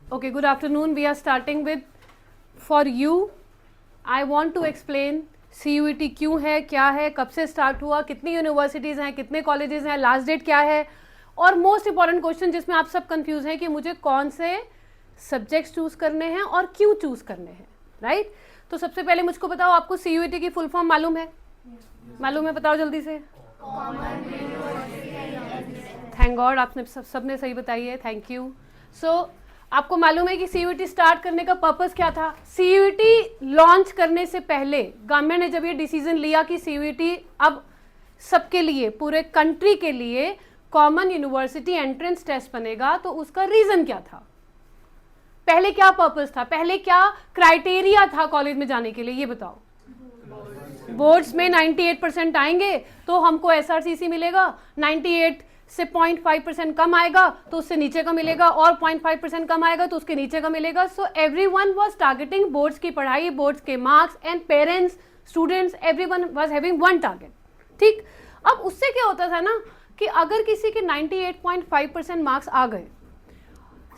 Okay, good afternoon. We are starting with for you. I want to explain CUET क्यों है, क्या है, कब से स्टार्ट हुआ, कितनी यूनिवर्सिटीज़ हैं, कितने कॉलेजेस हैं, लास्ट डेट क्या है, और मोस्ट इंपॉर्टेंट क्वेश्चन जिसमें आप सब कंफ्यूज हैं कि मुझे कौन से सब्जेक्ट्स चूज़ करने हैं और क्यों चूज़ करने हैं, राइट? तो सबसे पहले मुझको बताओ, आपको CUET की फुल फॉर्म मालूम है? मालूम है, बताओ जल्दी से। थैंक गॉड, आपने सबने सही बताई है, थैंक यू। सो आपको मालूम है कि CUET स्टार्ट करने का पर्पस क्या था? CUET लॉन्च करने से पहले गवर्नमेंट ने जब ये डिसीजन लिया कि CUET अब सबके लिए, पूरे कंट्री के लिए कॉमन यूनिवर्सिटी एंट्रेंस टेस्ट बनेगा, तो उसका रीजन क्या था? पहले क्या पर्पस था, पहले क्या क्राइटेरिया था कॉलेज में जाने के लिए, ये बताओ। बोर्ड्स में 98% आएंगे तो हमको SRCC मिलेगा, 98 से 0.5% कम आएगा तो उससे नीचे का मिलेगा, और 0.5% कम आएगा तो उसके नीचे का मिलेगा। So everyone was targeting boards की पढ़ाई, बोर्ड्स के marks, and parents, students, everyone was having one target. ठीक, अब उससे क्या होता था ना कि अगर किसी के 98.5% मार्क्स आ गए,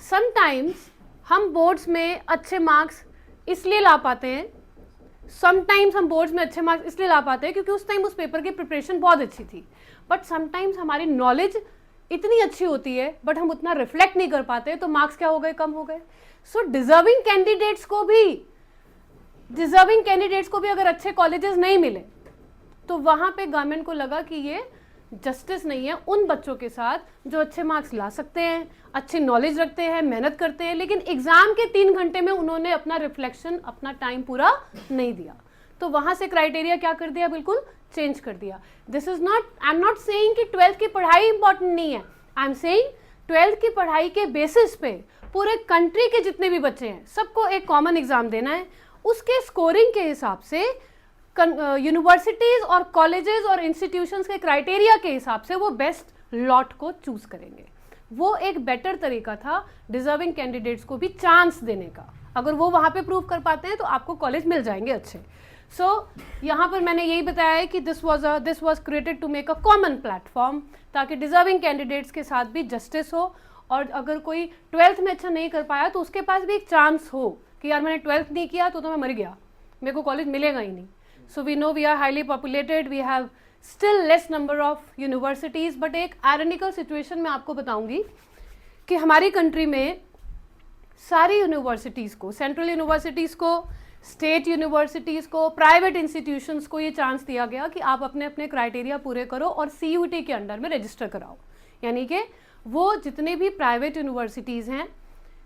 समटाइम्स हम बोर्ड्स में अच्छे मार्क्स इसलिए ला पाते हैं, समटाइम्स हम बोर्ड्स में अच्छे मार्क्स इसलिए ला पाते हैं क्योंकि उस टाइम उस पेपर की प्रिपरेशन बहुत अच्छी थी, बट समटाइम्स हमारी नॉलेज इतनी अच्छी होती है बट हम उतना रिफ्लेक्ट नहीं कर पाते, तो मार्क्स क्या हो गए, कम हो गए। सो डिजर्विंग कैंडिडेट्स को भी अगर अच्छे कॉलेजेस नहीं मिले तो वहां पे गवर्नमेंट को लगा कि ये जस्टिस नहीं है उन बच्चों के साथ जो अच्छे मार्क्स ला सकते हैं, अच्छी नॉलेज रखते हैं, मेहनत करते हैं, लेकिन एग्जाम के 3 घंटे में उन्होंने अपना रिफ्लेक्शन, अपना टाइम पूरा नहीं दिया। तो वहां से क्राइटेरिया क्या कर दिया, बिल्कुल चेंज कर दिया। This is not, I am not saying कि 12th की पढ़ाई इंपॉर्टेंट नहीं है, आई एम सेइंग 12th की पढ़ाई के बेसिस पे पूरे कंट्री के जितने भी बच्चे हैं सबको एक कॉमन एग्जाम देना है, उसके स्कोरिंग के हिसाब से यूनिवर्सिटीज और कॉलेजेस और इंस्टीट्यूशंस के क्राइटेरिया के हिसाब से वो बेस्ट लॉट को चूज करेंगे। वो एक बेटर तरीका था डिजर्विंग कैंडिडेट्स को भी चांस देने का। अगर वो वहां पे प्रूव कर पाते हैं तो आपको कॉलेज मिल जाएंगे अच्छे। यहाँ पर मैंने यही बताया है कि this was created to make a common platform, ताकि डिजर्विंग कैंडिडेट्स के साथ भी जस्टिस हो, और अगर कोई 12th में अच्छा नहीं कर पाया तो उसके पास भी एक चांस हो कि यार मैंने 12th नहीं किया तो मैं मर गया, मेरे को कॉलेज मिलेगा ही नहीं। So we know we are highly populated, we have still less number of universities, but एक ironical situation मैं आपको बताऊंगी कि हमारी कंट्री में सारी यूनिवर्सिटीज़ को, सेंट्रल यूनिवर्सिटीज़ को, स्टेट यूनिवर्सिटीज़ को, प्राइवेट इंस्टीट्यूशंस को ये चांस दिया गया कि आप अपने अपने क्राइटेरिया पूरे करो और CUET के अंडर में रजिस्टर कराओ। यानी कि वो जितने भी प्राइवेट यूनिवर्सिटीज़ हैं,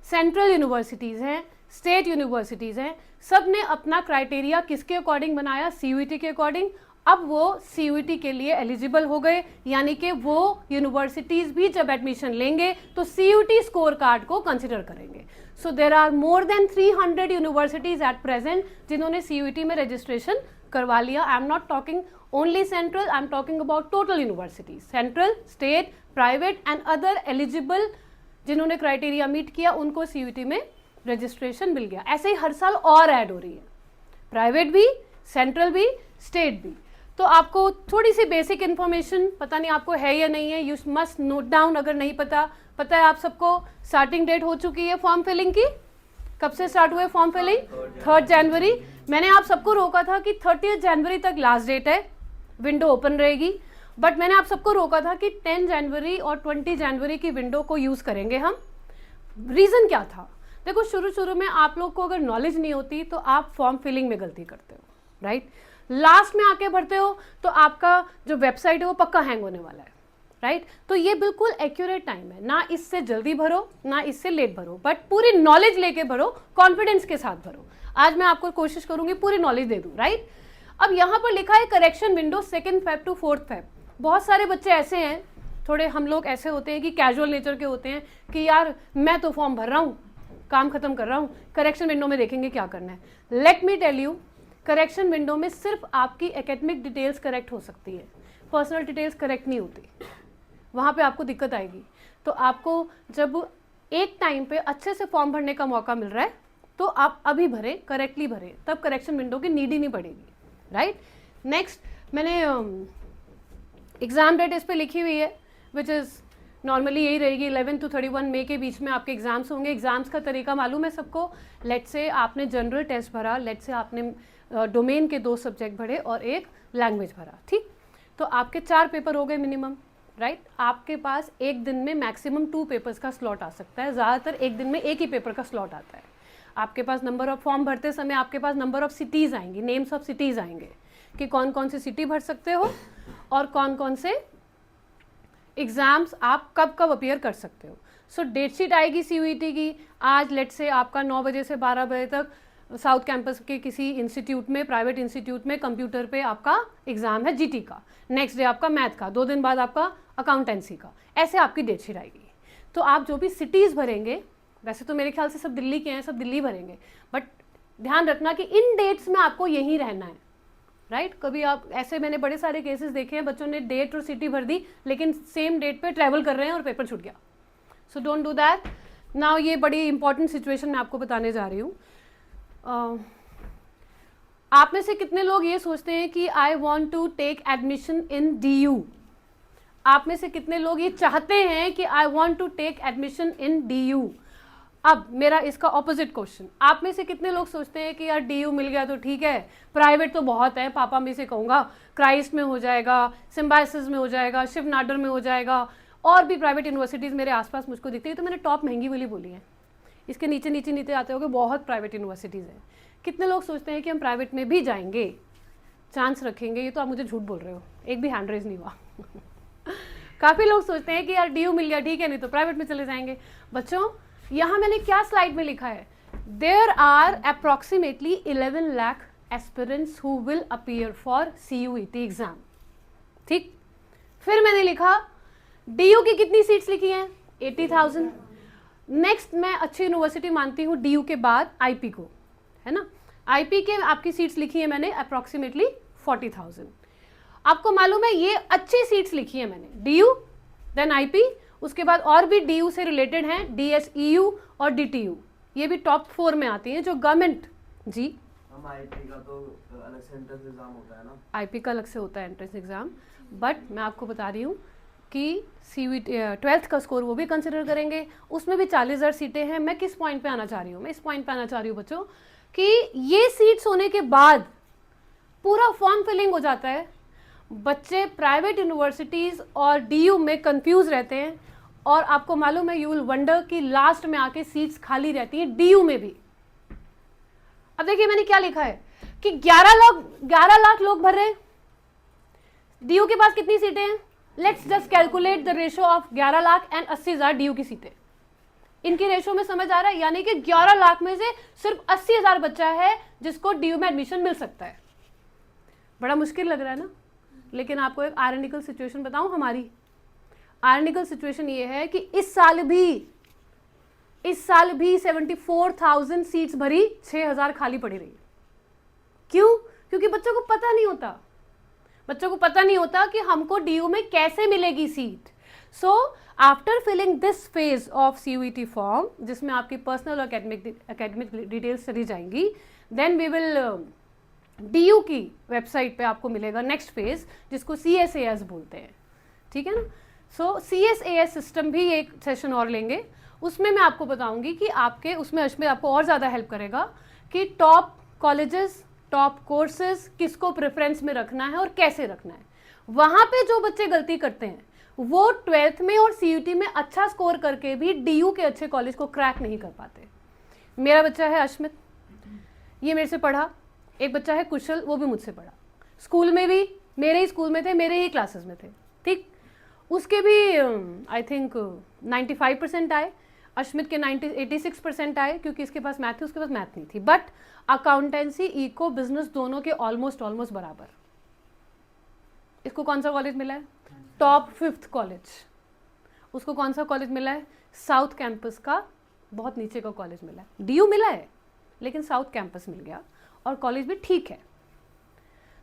सेंट्रल यूनिवर्सिटीज़ हैं, स्टेट यूनिवर्सिटीज़ हैं, सब ने अपना क्राइटेरिया किसके अकॉर्डिंग बनाया, CUET के अकॉर्डिंग। अब वो CUET के लिए एलिजिबल हो गए, यानी कि वो यूनिवर्सिटीज़ भी जब एडमिशन लेंगे तो CUET स्कोर कार्ड को कंसिडर करेंगे। So there are more than 300 universities at present जिन्होंने CUET में रजिस्ट्रेशन करवा लिया। I am not talking only central, I am talking about total universities, central, state, private and other eligible जिन्होंने criteria meet किया उनको CUET में registration मिल गया। ऐसे ही हर साल और ऐड हो रही है, प्राइवेट भी, सेंट्रल भी, स्टेट भी। तो आपको थोड़ी सी बेसिक इन्फॉर्मेशन पता नहीं आपको है या नहीं है, यू मस्ट नोट डाउन। अगर नहीं पता है आप सबको, स्टार्टिंग डेट हो चुकी है फॉर्म फिलिंग की। कब से स्टार्ट हुआ है फॉर्म फिलिंग? 3 जनवरी। मैंने आप सबको रोका था कि 30 जनवरी तक लास्ट डेट है, विंडो ओपन रहेगी, बट मैंने आप सबको रोका था कि 10 जनवरी और 20 जनवरी की विंडो को यूज़ करेंगे हम। रीज़न क्या था? देखो, शुरू में आप लोग को अगर नॉलेज नहीं होती तो आप फॉर्म फिलिंग में गलती करते हो, राइट? लास्ट में आके भरते हो तो आपका जो वेबसाइट है वो पक्का हैंग होने वाला है, राइट? तो ये बिल्कुल एक्यूरेट टाइम है, ना इससे जल्दी भरो ना इससे लेट भरो, बट पूरी नॉलेज लेके भरो, कॉन्फिडेंस के साथ भरो। आज मैं आपको कोशिश करूंगी पूरी नॉलेज दे दूं, राइट? अब यहाँ पर लिखा है correction window 2 Feb to 4 Feb। बहुत सारे बच्चे ऐसे हैं, थोड़े हम लोग ऐसे होते हैं कि कैजुअल नेचर के होते हैं कि यार मैं तो फॉर्म भर रहा हूँ, काम खत्म कर रहा हूँ, करेक्शन विंडो में देखेंगे क्या करना है। Let me tell you, correction window में सिर्फ आपकी एकेडमिक डिटेल्स करेक्ट हो सकती है, पर्सनल डिटेल्स करेक्ट नहीं होती, वहाँ पे आपको दिक्कत आएगी। तो आपको जब एक टाइम पे अच्छे से फॉर्म भरने का मौका मिल रहा है तो आप अभी भरें, करेक्टली भरें, तब करेक्शन विंडो की नीड ही नहीं पड़ेगी, राइट? नेक्स्ट, मैंने एग्ज़ाम डेट इस पर लिखी हुई है, विच इज़ नॉर्मली यही रहेगी 11 to 31 मई के बीच में आपके एग्जाम्स होंगे। एग्जाम्स का तरीका मालूम है सबको। लेट से आपने जनरल टेस्ट भरा, लेट से आपने डोमेन के 2 सब्जेक्ट भरे और 1 लैंग्वेज भरा, ठीक। तो आपके 4 पेपर हो गए मिनिमम, राइट। आपके पास एक दिन में मैक्सिमम 2 पेपर्स का स्लॉट आ सकता है, ज़्यादातर एक दिन में एक ही पेपर का स्लॉट आता है। आपके पास नंबर ऑफ फॉर्म भरते समय आपके पास नंबर ऑफ सिटीज़ आएंगी, नेम्स ऑफ सिटीज़ आएंगे कि कौन कौन सी सिटी भर सकते हो और कौन कौन से एग्ज़ाम्स आप कब कब अपीयर कर सकते हो। सो डेट शीट आएगी CUET की। आज लेट से आपका 9 बजे से 12 बजे तक साउथ कैंपस के किसी इंस्टीट्यूट में, प्राइवेट इंस्टीट्यूट में कंप्यूटर पे आपका एग्ज़ाम है GT का। नेक्स्ट डे आपका मैथ का, 2 दिन बाद आपका अकाउंटेंसी का। ऐसे आपकी डेट शीट आएगी। तो आप जो भी सिटीज़ भरेंगे, वैसे तो मेरे ख्याल से सब दिल्ली के हैं, सब दिल्ली भरेंगे, बट ध्यान रखना कि इन डेट्स में आपको यहीं रहना है, राइट। कभी आप ऐसे, मैंने बड़े सारे केसेस देखे हैं, बच्चों ने डेट और सिटी भर दी लेकिन सेम डेट पे ट्रैवल कर रहे हैं और पेपर छूट गया। So don't do that. Now ये बड़ी इंपॉर्टेंट सिचुएशन मैं आपको बताने जा रही हूँ। आप में से कितने लोग ये सोचते हैं कि I want to take admission in DU? आप में से कितने लोग ये चाहते हैं कि I want to take admission in DU? अब मेरा इसका ऑपोजिट क्वेश्चन, आप में से कितने लोग सोचते हैं कि यार DU मिल गया तो ठीक है, प्राइवेट तो बहुत है, पापा में से कहूँगा क्राइस्ट में हो जाएगा, सिम्बाइसिस में हो जाएगा, शिव नाडर में हो जाएगा, और भी प्राइवेट यूनिवर्सिटीज़ मेरे आसपास मुझको दिखती है। तो मैंने टॉप महंगी वाली बोली है, इसके नीचे नीचे नीचे आते होंगे बहुत प्राइवेट यूनिवर्सिटीज़ हैं। कितने लोग सोचते हैं कि हम प्राइवेट में भी जाएंगे, चांस रखेंगे? ये तो आप मुझे झूठ बोल रहे हो, एक भी हैंड रेज नहीं हुआ। काफ़ी लोग सोचते हैं कि यार DU मिल गया ठीक है, नहीं तो प्राइवेट में चले जाएंगे। बच्चों, यहाँ मैंने क्या स्लाइड में लिखा है, there are approximately 11 lakh aspirants who will appear for CUET exam, ठीक। फिर मैंने लिखा DU की कितनी सीट्स लिखी हैं, 80,000। नेक्स्ट मैं अच्छी यूनिवर्सिटी मानती हूँ DU के बाद IP को, है ना। IP के आपकी सीट्स लिखी है मैंने अप्रॉक्सीमेटली 40,000। आपको मालूम है ये अच्छी सीट्स लिखी है मैंने, DU देन IP, उसके बाद और भी DU से रिलेटेड हैं DSEU और DTU, ये भी टॉप 4 में आती हैं जो गवर्नमेंट। जी, हम IP का तो अलग से एंट्रेंस एग्जाम होता है ना? IP का अलग से होता है एंट्रेंस एग्जाम, बट मैं आपको बता रही हूँ कि CUET 12th का स्कोर वो भी कंसिडर करेंगे, उसमें भी 40,000 सीटें हैं। मैं किस पॉइंट पे आना चाह रही हूँ, मैं इस पॉइंट पे आना चाह रही हूँ बच्चों कि ये सीट्स होने के बाद पूरा फॉर्म फिलिंग हो जाता है, बच्चे प्राइवेट यूनिवर्सिटीज़ और DU में कंफ्यूज रहते हैं, और आपको मालूम है यू विल वंडर कि लास्ट में आके सीट्स खाली रहती हैं DU में भी। अब देखिए मैंने क्या लिखा है कि 11 लाख लोग भर रहे हैं, DU के पास कितनी सीटें हैं? Let's just calculate the ratio of 11 lakh and 80,000 DU की सीटें। इनकी रेशो में समझ आ रहा है, यानी कि 11 लाख में से सिर्फ 80,000 बच्चा है जिसको DU में एडमिशन मिल सकता है। बड़ा मुश्किल लग रहा है ना, लेकिन आपको एक आयरनिकल सिचुएशन बताऊं हमारी। आयरनिकल सिचुएशन ये है कि इस साल भी 74,000 सीट्स भरी, 6,000 खाली पड़ी रही। क्यों? क्योंकि बच्चों को पता नहीं होता, बच्चों को पता नहीं होता कि हमको DU में कैसे मिलेगी सीट। So after filling this phase of CUET form, जिसमें आपकी पर्सनल और एकेडमिक डिटेल्स चली जाएंगी, देन वी विल DU की वेबसाइट पे आपको मिलेगा नेक्स्ट फेज, जिसको CSAS बोलते हैं, ठीक है ना। सो CSAS सिस्टम भी एक सेशन और लेंगे, उसमें मैं आपको बताऊंगी कि आपके उसमें अश्मित आपको और ज़्यादा हेल्प करेगा कि टॉप कॉलेजेस, टॉप कोर्सेज किसको प्रेफरेंस में रखना है और कैसे रखना है। वहाँ पे जो बच्चे गलती करते हैं वो 12th में और CUET में अच्छा स्कोर करके भी DU के अच्छे कॉलेज को क्रैक नहीं कर पाते। मेरा बच्चा है अश्मित, ये मेरे से पढ़ा, एक बच्चा है कुशल, वो भी मुझसे पढ़ा, स्कूल में भी मेरे ही स्कूल में थे, मेरे ही क्लासेस में थे, ठीक। उसके भी आई थिंक 95% आए, अश्मित के 86% आए, क्योंकि इसके पास मैथ थी, उसके पास मैथ नहीं थी। बट अकाउंटेंसी, इको, बिजनेस दोनों के ऑलमोस्ट बराबर। इसको कौन सा कॉलेज मिला है? Top 5th college. उसको कौन सा कॉलेज मिला है? साउथ कैंपस का बहुत नीचे का कॉलेज मिला है। DU मिला है लेकिन साउथ कैंपस मिल गया, और कॉलेज भी ठीक है।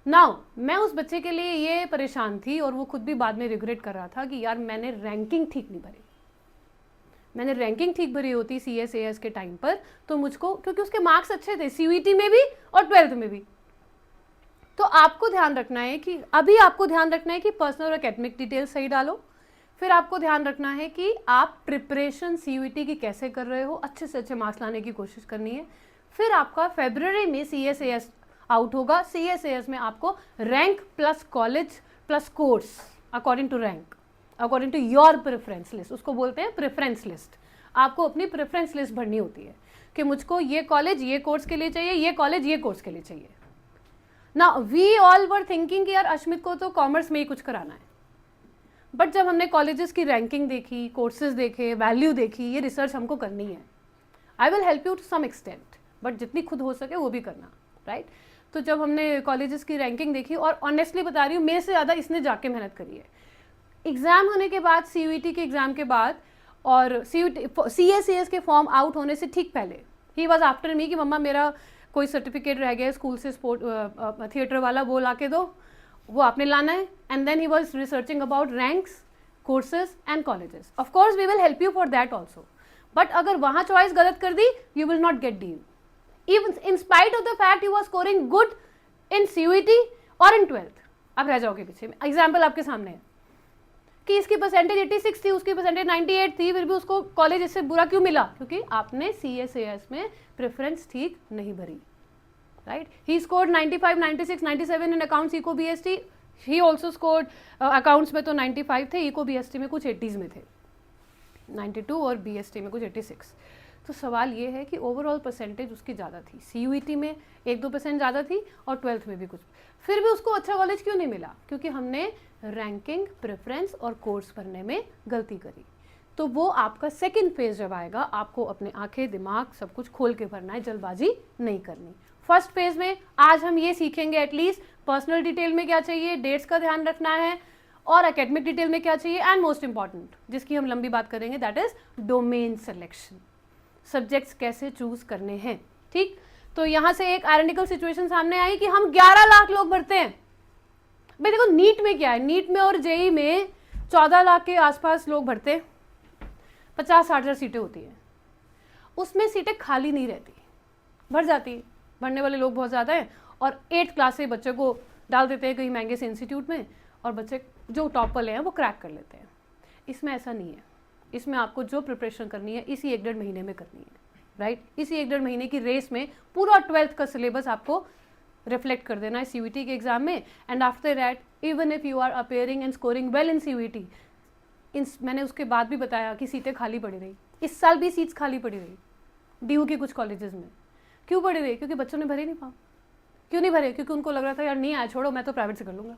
नाउ मैं उस बच्चे के लिए ये परेशान थी, और वो खुद भी बाद में रिग्रेट कर रहा था कि यार मैंने रैंकिंग ठीक नहीं भरी। मैंने रैंकिंग ठीक भरी होती CSAS के टाइम पर तो मुझको, क्योंकि उसके मार्क्स अच्छे थे CUET में भी और 12th में भी। तो आपको ध्यान रखना है कि पर्सनल और एकेडमिक डिटेल्स सही डालो, फिर आपको ध्यान रखना है कि आप प्रिपरेशन CUET की कैसे कर रहे हो, अच्छे से अच्छे मार्क्स लाने की कोशिश करनी है। फिर आपका फरवरी में CSAS आउट होगा। CSAS में आपको rank plus college plus course according to rank, according to your preference list, उसको बोलते हैं प्रेफरेंस लिस्ट। आपको अपनी प्रेफरेंस लिस्ट भरनी होती है कि मुझको ये कॉलेज ये कोर्स के लिए चाहिए, ये कॉलेज ये कोर्स के लिए चाहिए ना। वी ऑल वर थिंकिंग कि यार अश्मित को तो कॉमर्स में ही कुछ कराना है, बट जब हमने कॉलेजेस की रैंकिंग देखी, कोर्सेज देखे, वैल्यू देखी, ये रिसर्च हमको करनी है। I will help you to some extent, but जितनी खुद हो सके वो भी करना, राइट। तो जब हमने कॉलेजेस की रैंकिंग देखी, और ऑनेस्टली बता रही हूँ मेरे से ज़्यादा इसने जाके मेहनत करी है। एग्ज़ाम होने के बाद, CUET के एग्ज़ाम के बाद और CSAS के फॉर्म आउट होने से ठीक पहले, ही वॉज आफ्टर मी कि मम्मा मेरा कोई सर्टिफिकेट रह गया स्कूल से, स्पोर्ट थिएटर वाला, वो ला के दो, वो आपने लाना है। And then he was researching about ranks, courses and colleges. Of course we will help you for that also, but अगर वहाँ चॉइस गलत कर दी, you will not get DU, even in spite of the fact you were scoring good in CUET और in 12th। आप रह जाओगे पीछे। एग्जाम्पल आपके सामने है कि इसकी परसेंटेज 86 थी, उसकी परसेंटेज 98 थी, फिर भी उसको कॉलेज इससे बुरा क्यों मिला? क्योंकि आपने CSAS में प्रेफरेंस ठीक नहीं भरी, right. He scored 95, 96, 97 in accounts eco BST। He also scored accounts में तो 95 थे, इको BST में कुछ 80s में थे, 92 और BST में कुछ 86। तो सवाल ये है कि ओवरऑल परसेंटेज उसकी ज़्यादा थी, CUET में 1-2% ज़्यादा थी और 12th में भी कुछ, फिर भी उसको अच्छा कॉलेज क्यों नहीं मिला? क्योंकि हमने रैंकिंग, प्रेफरेंस और कोर्स भरने में गलती करी। तो वो आपका सेकंड फेज जब आएगा, आपको अपने आंखें, दिमाग सब कुछ खोल के भरना है, जल्दबाजी नहीं करनी। फर्स्ट फेज में आज हम ये सीखेंगे एटलीस्ट पर्सनल डिटेल में क्या चाहिए, डेट्स का ध्यान रखना है, और एकेडमिक डिटेल में क्या चाहिए, एंड मोस्ट इंपॉर्टेंट जिसकी हम लंबी बात करेंगे, that is domain selection, subjects कैसे चूज करने हैं, ठीक। तो यहाँ से एक आयरनिकल सिचुएशन सामने आई कि हम 11 लाख लोग भरते हैं। भाई देखो नीट में क्या है, नीट में और JEE में 14 लाख के आसपास लोग भरते हैं, 50-60 हज़ार सीटें होती हैं, उसमें सीटें खाली नहीं रहती, भर जाती है, भरने वाले लोग बहुत ज़्यादा हैं, और 8th क्लास से बच्चे को डाल देते हैं कहीं महंगे से इंस्टीट्यूट में, और बच्चे जो टॉप वाले हैं वो क्रैक कर लेते हैं। इसमें ऐसा नहीं है, इसमें आपको जो प्रिपरेशन करनी है इसी 1-1.5 महीने में करनी है, राइट। इसी 1-1.5 महीने की रेस में पूरा 12th का सिलेबस आपको रिफ्लेक्ट कर देना है CUET के एग्जाम में। And after that even if you are appearing and scoring well in CUET, मैंने उसके बाद भी बताया कि सीटें खाली पड़ी रही, इस साल भी सीट्स खाली पड़ी रही DU के कुछ कॉलेजेस में। क्यों पड़ी रही? क्योंकि बच्चों ने भरे नहीं फॉर्म। क्यों नहीं भरे? क्योंकि उनको लग रहा था यार नहीं आया, छोड़ो मैं तो प्राइवेट से कर लूँगा।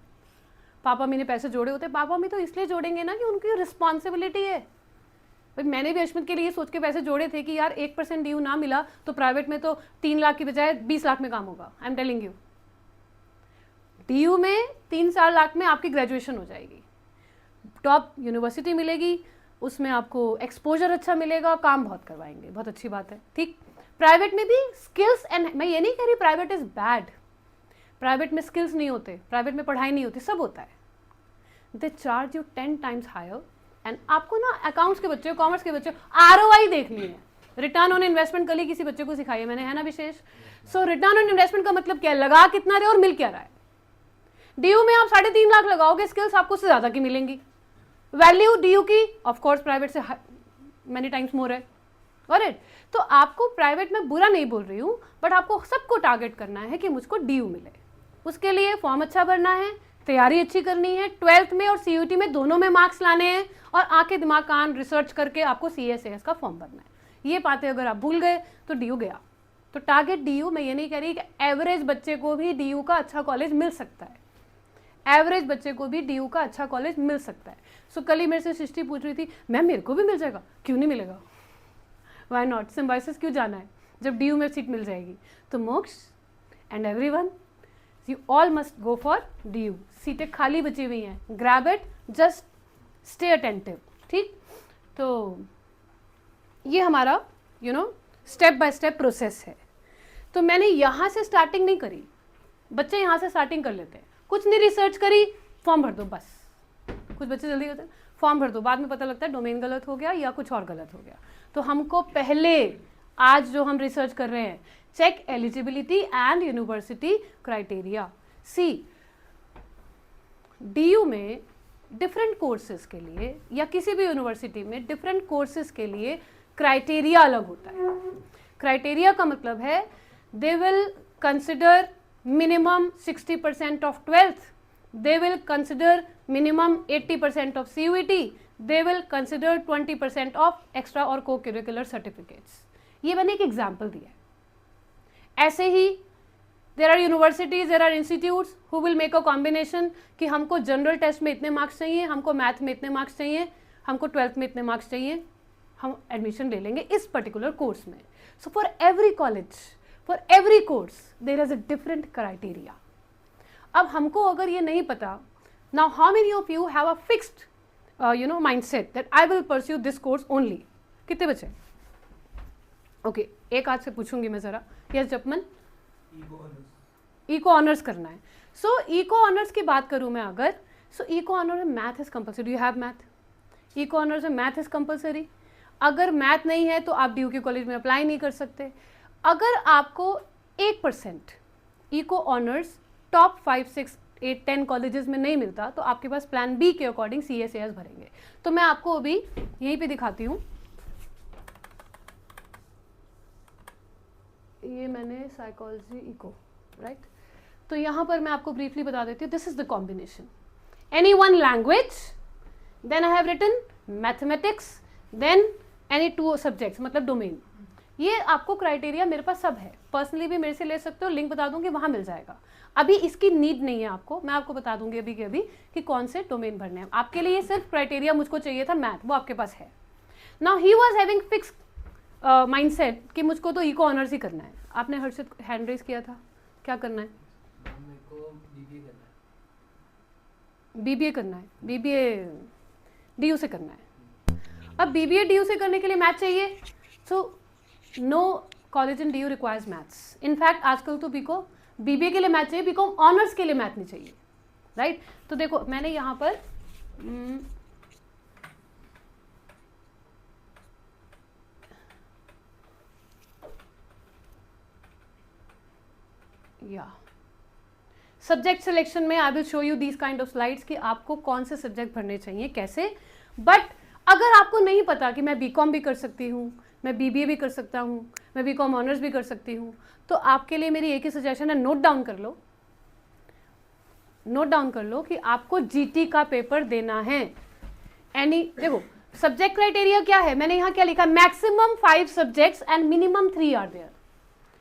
पापा मम्मी ने पैसे जोड़े होते, पापा मम्मी तो इसलिए जोड़ेंगे ना कि उनकी रिस्पॉन्सिबिलिटी है। भाई मैंने भी अश्मित के लिए सोच के पैसे जोड़े थे कि यार 1% DU ना मिला तो प्राइवेट में तो 3 लाख की बजाय 20 लाख में काम होगा। I am telling you, DU में 3-4 लाख में आपकी ग्रेजुएशन हो जाएगी, टॉप यूनिवर्सिटी मिलेगी, उसमें आपको एक्सपोजर अच्छा मिलेगा, काम बहुत करवाएंगे, बहुत अच्छी बात है, ठीक। प्राइवेट में भी स्किल्स, एंड मैं ये नहीं कह रही प्राइवेट इज बैड, प्राइवेट में स्किल्स नहीं होते, प्राइवेट में पढ़ाई नहीं होती, सब होता है। They charge you 10 times higher. And आपको ना अकाउंट्स के बच्चे, कॉमर्स के बच्चे ROI देखनी है, रिटर्न ऑन इन्वेस्टमेंट। कल ही किसी बच्चे को सिखाई है मैंने, है ना विशेष। सो रिटर्न ऑन इन्वेस्टमेंट का मतलब क्या है, लगा कितना रहे और मिल क्या रहा है। DU में आप 3.5 लाख लगाओगे, स्किल्स आपको उससे ज्यादा की मिलेंगी। वैल्यू DU की ऑफकोर्स प्राइवेट से मेनी टाइम्स मोर है, ऑलराइट। तो आपको प्राइवेट में बुरा नहीं बोल रही हूँ, बट आपको सबको टारगेट करना है कि मुझको DU मिले। उसके लिए फॉर्म अच्छा भरना है, तैयारी अच्छी करनी है, 12th में और CUET में दोनों में मार्क्स लाने हैं, और आंखें दिमाग कान रिसर्च करके आपको CSAS का फॉर्म भरना है। ये बातें अगर आप भूल गए तो DU गया। तो टारगेट DU, मैं ये नहीं कह रही कि एवरेज बच्चे को भी DU का अच्छा कॉलेज मिल सकता है, एवरेज बच्चे को भी DU का अच्छा कॉलेज मिल सकता है। सो कल ही मेरे से सृष्टि पूछ रही थी, मैम मेरे को भी मिल जाएगा? क्यों नहीं मिलेगा, वाई नॉट, सिम्बायोसिस क्यों जाना है जब DU में सीट मिल जाएगी। तो मोक्ष and everyone, you all must go for DU। सीटें खाली बची हुई हैं, grab it, just stay attentive, ठीक। तो ये हमारा स्टेप बाय स्टेप प्रोसेस है। तो मैंने यहाँ से स्टार्टिंग नहीं करी, बच्चे यहाँ से स्टार्टिंग कर लेते हैं, कुछ नहीं रिसर्च करी, फॉर्म भर दो बस। कुछ बच्चे जल्दी करते हैं, फॉर्म भर दो, बाद में पता लगता है डोमेन गलत हो गया या कुछ और गलत हो गया। तो हमको पहले आज जो हम रिसर्च कर रहे हैं, check eligibility and university criteria. See DU में डिफरेंट कोर्सेज के लिए या किसी भी यूनिवर्सिटी में डिफरेंट कोर्सेज के लिए क्राइटेरिया अलग होता है. क्राइटेरिया का मतलब है they will consider minimum 60% of 12th, they will consider minimum 80% of CUET, they will consider 20% of extra or co-curricular certificates. ये मैंने एक एग्जाम्पल दिया है. ऐसे ही there are universities, there are institutes who will make a combination कि हमको general test में इतने मार्क्स चाहिए, हमको मैथ में इतने मार्क्स चाहिए, हमको 12th में इतने मार्क्स चाहिए, हम एडमिशन ले लेंगे इस पर्टिकुलर कोर्स में. So for every college, for every course there is a different criteria. अब हमको अगर ये नहीं पता, now how many of you have a fixed mindset that I will pursue this course only? कितने बचे? ओके, एक हाथ से पूछूंगी मैं जरा. यस जपमन, इको ऑनर्स करना है. सो इको ऑनर्स की बात करूं मैं अगर, सो इको ऑनर में math is compulsory. You have math. Eco honours में मैथ इज कंपल्सरी. अगर मैथ नहीं है तो आप DUK कॉलेज में अप्लाई नहीं कर सकते. अगर आपको 1% इको ऑनर्स टॉप 5, 6, 8, 10 कॉलेजेस में नहीं मिलता तो आपके पास प्लान बी के अकॉर्डिंग CSAS भरेंगे. तो मैं आपको अभी यहीं पे दिखाती हूँ. ये मैंने साइकोलॉजी इको, राइट. तो यहाँ पर मैं आपको ब्रीफली बता देती हूँ. This is the combination. Any one language, then I have written mathematics, then any 2 subjects, मतलब डोमेन. ये आपको क्राइटेरिया मेरे पास सब है. पर्सनली भी मेरे से ले सकते हो, लिंक बता दूंगी, वहां मिल जाएगा. अभी इसकी नीड नहीं है आपको, मैं आपको बता दूंगी अभी के अभी कि कौन से डोमेन भरने हैं. आपके लिए सिर्फ क्राइटेरिया मुझको चाहिए था मैथ, वो आपके पास है. Now he was having fix mindset कि मुझको तो इको ऑनर्स ही करना है. आपने हर्षित हैंड रेज किया था, क्या करना है? BBA करना है. BBA DU से करना है. अब BBA DU से करने के लिए मैथ चाहिए. So no college in DU requires maths. In fact आजकल तो BBA के लिए मैथ चाहिए, BCom ऑनर्स के लिए मैथ नहीं चाहिए, राइट. तो देखो मैंने यहाँ पर या सब्जेक्ट सिलेक्शन में I will show you these kind of slides कि आपको कौन से सब्जेक्ट भरने चाहिए, कैसे. बट अगर आपको नहीं पता कि मैं BCom भी कर सकती हूँ, मैं BBA भी कर सकता हूँ, मैं BCom ऑनर्स भी कर सकती हूँ, तो आपके लिए मेरी एक ही सजेशन है, नोट डाउन कर लो. नोट डाउन कर लो कि आपको GT का पेपर देना है. एनी देखो सब्जेक्ट क्राइटेरिया क्या है, मैंने यहाँ क्या लिखा, maximum 5 subjects and minimum 3 are there.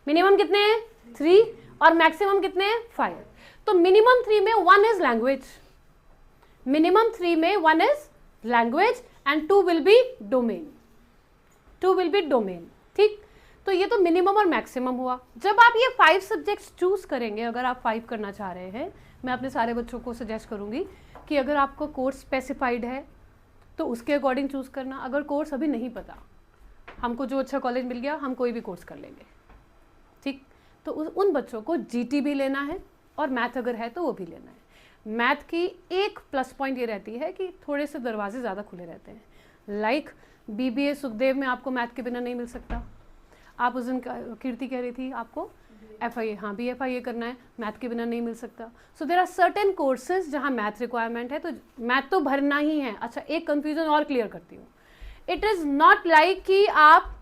मिनिमम कितने हैं? 3 और मैक्सिमम कितने हैं? 5. तो मिनिमम 3 में 1 इज लैंग्वेज, मिनिमम 3 में 1 is language and 2 will be domain. 2 will be domain. ठीक. तो ये तो मिनिमम और मैक्सिमम हुआ. जब आप ये 5 सब्जेक्ट्स चूज करेंगे, अगर आप 5 करना चाह रहे हैं, मैं अपने सारे बच्चों को सजेस्ट करूंगी कि अगर आपको कोर्स स्पेसिफाइड है तो उसके अकॉर्डिंग चूज करना. अगर कोर्स अभी नहीं पता, हमको जो अच्छा कॉलेज मिल गया हम कोई भी कोर्स कर लेंगे, ठीक. तो उन बच्चों को GT भी लेना है और मैथ अगर है तो वो भी लेना है. मैथ की एक प्लस पॉइंट ये रहती है कि थोड़े से दरवाजे ज़्यादा खुले रहते हैं. लाइक BBA सुखदेव में आपको मैथ के बिना नहीं मिल सकता. आप उस दिन कीर्ति कह रही थी आपको FIA, हाँ BFIA करना है, मैथ के बिना नहीं मिल सकता. सो देर आर सर्टेन कोर्सेज जहाँ मैथ रिक्वायरमेंट है, तो मैथ तो भरना ही है. अच्छा, एक कंफ्यूजन और क्लियर करती हूँ. इट इज़ नॉट लाइक कि आप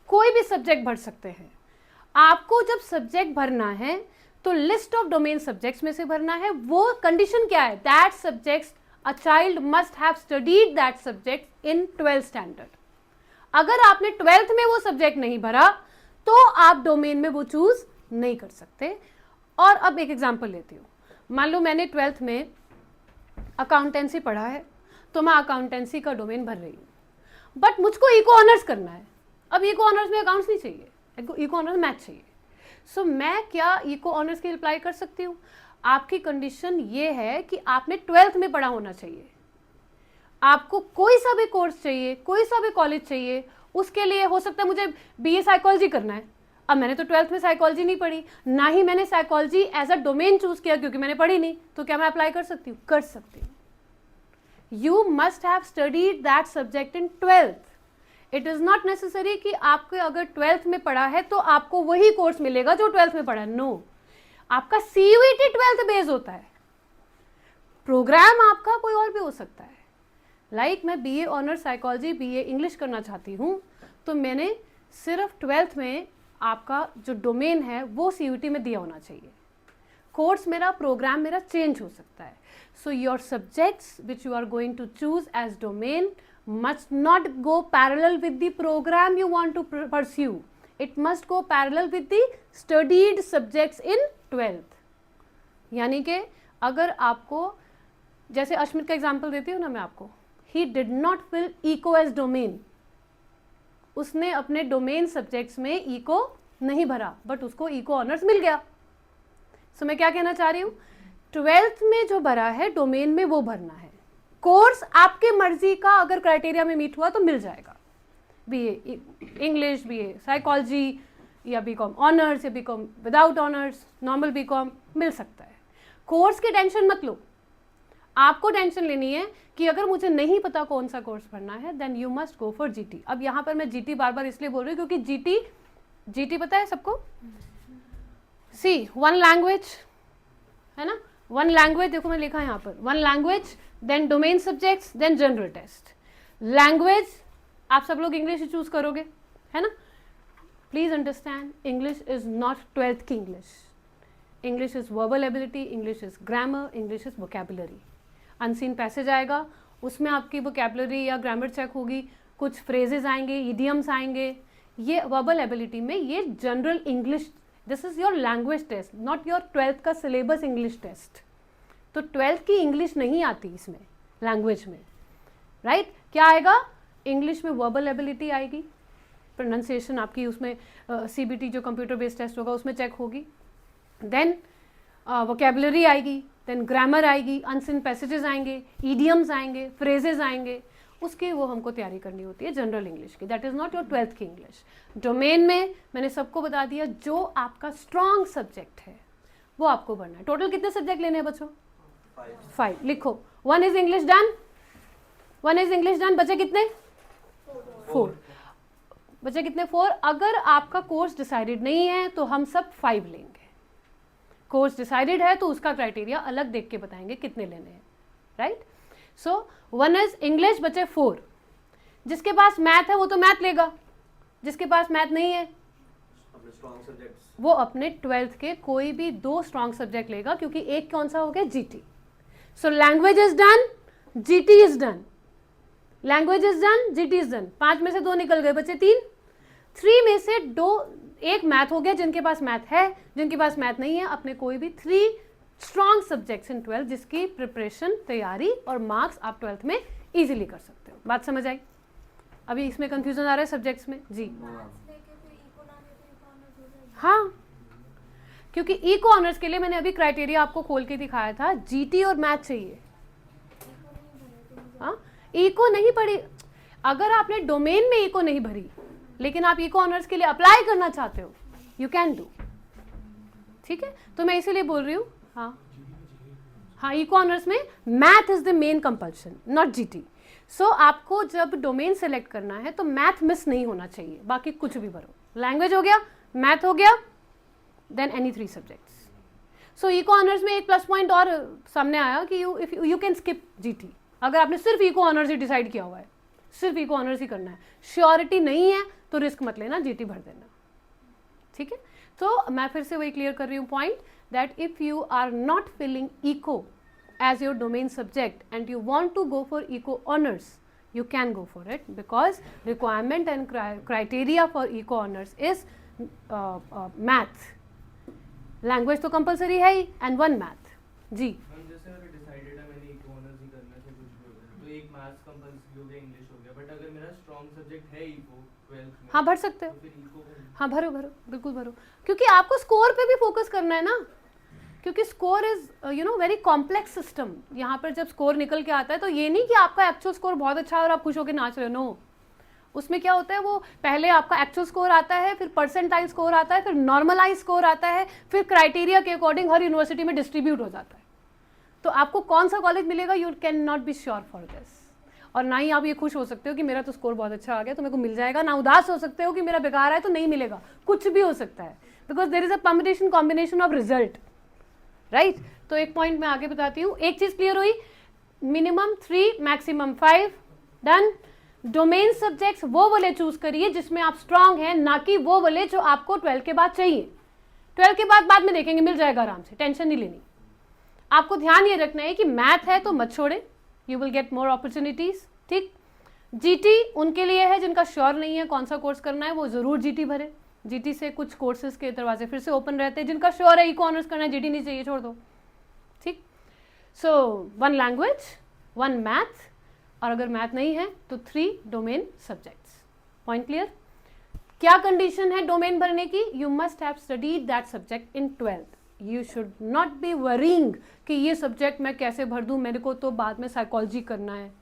कोई भी सब्जेक्ट भर सकते हैं. आपको जब सब्जेक्ट भरना है तो लिस्ट ऑफ डोमेन सब्जेक्ट्स में से भरना है. वो कंडीशन क्या है? That subjects a child must have studied that subject in 12th standard. अगर आपने 12th में वो सब्जेक्ट नहीं भरा तो आप डोमेन में वो चूज नहीं कर सकते. और अब एक एग्जांपल लेती हूँ. मान लो मैंने 12th में अकाउंटेंसी पढ़ा है, तो मैं अकाउंटेंसी का डोमेन भर रही हूँ, बट मुझको इको ऑनर्स करना है. अब इको ऑनर्स में अकाउंट्स नहीं चाहिए, इको ऑनर्स मैथ चाहिए. सो मैं क्या इको ऑनर्स के लिए अप्लाई कर सकती हूँ? आपकी कंडीशन ये है कि आपने 12th में पढ़ा होना चाहिए. आपको कोई सा भी कोर्स चाहिए, कोई सा भी कॉलेज चाहिए, उसके लिए हो सकता है मुझे BA साइकोलॉजी करना है. अब मैंने तो 12th में साइकोलॉजी नहीं पढ़ी, ना ही मैंने psychology as a domain choose किया क्योंकि मैंने पढ़ी नहीं, तो क्या मैं अप्लाई कर सकती हूँ? कर सकती हूँ. You must have studied that subject in 12th. It is not necessary कि आपको अगर 12th में पढ़ा है तो आपको वही कोर्स मिलेगा जो 12th में पढ़ा है. नो, आपका CUET 12th बेस होता है. प्रोग्राम आपका कोई और भी हो सकता है। लाइक मैं BA honours psychology, BA English करना चाहती हूँ, तो मैंने सिर्फ 12th में आपका जो डोमेन है वो CUET में दिया होना चाहिए। कोर्स मेरा, प्रोग्राम मेरा चेंज हो सकता है। So your subjects which you are going to choose as domain must not go parallel with the program you want to pursue. It must go parallel with the studied subjects in 12th. यानी कि अगर आपको, जैसे अश्मित का example देती हूँ ना मैं आपको, he did not fill eco as domain. उसने अपने डोमेन सब्जेक्ट्स में इको नहीं भरा, बट उसको इको ऑनर्स मिल गया। सो मैं क्या कहना चाह रही हूँ, 12th में जो भरा है डोमेन में वो भरना है। कोर्स आपके मर्जी का अगर क्राइटेरिया में मीट हुआ तो मिल जाएगा। बीए इंग्लिश, बीए साइकोलॉजी, या बीकॉम ऑनर्स, या BCom without honours, normal BCom, मिल सकता है। कोर्स की टेंशन मत लो, आपको टेंशन लेनी है कि अगर मुझे नहीं पता कौन सा कोर्स पढ़ना है, then you must go for GT. अब यहाँ पर मैं जीटी बार बार इसलिए बोल रही हूँ क्योंकि जीटी पता है सबको, सी वन लैंग्वेज है ना, वन लैंग्वेज, देखो मैं लिखा है यहाँ पर, one language, then domain subjects, then general test. Language आप सब लोग इंग्लिश ही चूज करोगे, है ना। Please understand, English is not 12th की English. English is verbal ability, English is grammar, English is vocabulary. Unseen passage आएगा, उसमें आपकी वोकेबुलरी या ग्रामर चेक होगी, कुछ फ्रेजेस आएंगे, इडियम्स आएंगे। ये वर्बल एबिलिटी में ये general English, this is your language test, not your 12th का सिलेबस इंग्लिश टेस्ट। तो 12th की इंग्लिश नहीं आती इसमें, लैंग्वेज में, राइट। क्या आएगा, इंग्लिश में वर्बल एबिलिटी आएगी, प्रोनाउंसिएशन आपकी उसमें CBT जो कंप्यूटर बेस्ड टेस्ट होगा उसमें चेक होगी, देन वोकेबुलरी आएगी, देन ग्रामर आएगी, अनसीन पैसेजेस आएंगे, ईडियम्स आएंगे, फ्रेजेस आएंगे, उसकी वो हमको तैयारी करनी होती है जनरल इंग्लिश की। That is not your 12th की इंग्लिश। डोमेन में मैंने सबको बता दिया, जो आपका स्ट्रॉन्ग सब्जेक्ट है वो आपको पढ़ना है। टोटल कितने सब्जेक्ट लेने हैं बच्चों? 5। लिखो, 1 is English done, 1 is English done. बचे कितने? 4। बचे कितने? 4। अगर आपका कोर्स डिसाइडेड नहीं है तो हम सब 5 लेंगे। कोर्स डिसाइडेड है तो उसका क्राइटेरिया अलग देख के बताएंगे कितने लेने हैं, राइट। सो 1 इज इंग्लिश, बचे 4। जिसके पास मैथ है वो तो मैथ लेगा, जिसके पास मैथ नहीं है वो अपने 12th के कोई भी 2 स्ट्रॉन्ग सब्जेक्ट लेगा, क्योंकि एक कौन सा हो गया? GT. So language is done, GT is done, language is done, GT is done. 5 में से 2 निकल गए, बचे 3। 3 में से 2, एक मैथ हो गया, जिनके पास मैथ है, जिनके पास मैथ नहीं है, अपने कोई भी 3 स्ट्रॉन्ग सब्जेक्ट्स इन 12th जिसकी प्रिपरेशन, तैयारी और मार्क्स आप 12th में इजीली कर सकते हो। बात समझ आई? अभी इसमें कंफ्यूजन आ रहा है सब्जेक्ट्स में जी? हाँ, क्योंकि इको ऑनर्स के लिए मैंने अभी क्राइटेरिया आपको खोल के दिखाया था, जीटी और मैथ चाहिए। हाँ, इको नहीं पढ़ी, अगर आपने डोमेन में इको नहीं भरी लेकिन आप इको ऑनर्स के लिए अप्लाई करना चाहते हो, यू कैन डू, ठीक है। तो मैं इसीलिए बोल रही हूँ, हाँ, इको ऑनर्स में math is the main compulsion, not GT. So आपको जब डोमेन सेलेक्ट करना है तो मैथ मिस नहीं होना चाहिए, बाकी कुछ भी भरो। लैंग्वेज हो गया, मैथ हो गया, देन एनी 3 सब्जेक्ट्स। सो इको ऑनर्स में एक प्लस पॉइंट और सामने आया कि यू कैन स्किप जीटी। अगर आपने सिर्फ इको ऑनर्स ही डिसाइड किया हुआ है, सिर्फ इको ऑनर्स ही करना है, श्योरिटी नहीं है तो रिस्क मत लेना, जीटी भर देना, ठीक है। तो मैं फिर से वही क्लियर कर रही हूँ point, that if you are not filling eco as your domain subject and you want to go for eco honors, you can go for it, because requirement and criteria for eco honors is math, language तो compulsory है ही, and 1 math जी। जैसे अगर decided है मैंने eco honours ही करना है तो कुछ भी होगा, तो एक मैथ्स कंपल्सरी हो गया, इंग्लिश हो गया, बट अगर मेरा स्ट्रॉन्ग सब्जेक्ट है इको 12th में, हाँ भर सकते हो, तो फिर इको हाँ भरो भरो, बिल्कुल भरो, क्योंकि आपको स्कोर पे भी फोकस करना है ना, क्योंकि score is very complex system. यहाँ पर जब स्कोर निकल के आता है तो ये नहीं कि आपका एक्चुअल स्कोर बहुत अच्छा है और आप खुश होकर नाच रहे हो, नो। उसमें क्या होता है, वो पहले आपका एक्चुअल स्कोर आता है, फिर परसेंटाइल स्कोर आता है, फिर नॉर्मलाइज स्कोर आता है, फिर क्राइटेरिया के अकॉर्डिंग हर यूनिवर्सिटी में डिस्ट्रीब्यूट हो जाता है। तो आपको कौन सा कॉलेज मिलेगा, you can not be sure for this. और ना ही आप ये खुश हो सकते हो कि मेरा तो स्कोर बहुत अच्छा आ गया तो मेरे को मिल जाएगा, ना उदास हो सकते हो कि मेरा बेकार है तो नहीं मिलेगा, कुछ भी हो सकता है, because there is a combination of result. Right तो एक पॉइंट मैं आगे बताती हूँ. एक चीज क्लियर हुई, minimum 3 maximum 5. Done. Domain subjects वो वाले चूज करिए जिसमें आप स्ट्रांग हैं, ना कि वो वाले जो आपको 12 के बाद चाहिए. 12 के बाद में देखेंगे, मिल जाएगा आराम से, टेंशन नहीं लेनी. आपको ध्यान ये रखना है कि मैथ है तो मत छोड़े, you will get more opportunities. ठीक. जीटी उनके लिए है जिनका श्योर नहीं है कौन सा कोर्स करना है, वो जरूर जीटी भरे. जीटी से कुछ कोर्सेज के दरवाजे फिर से ओपन रहते हैं. जिनका श्योर है इको ऑनर्स करना है, जीटी नहीं चाहिए, छोड़ दो. ठीक. सो 1 लैंग्वेज, 1 मैथ, और अगर मैथ नहीं है तो 3 डोमेन सब्जेक्ट्स. Point clear. क्या कंडीशन है डोमेन भरने की? You must have studied that subject in 12th. You should not be worrying कि ये सब्जेक्ट मैं कैसे भर दूं, मेरे को तो बाद में साइकोलॉजी करना है,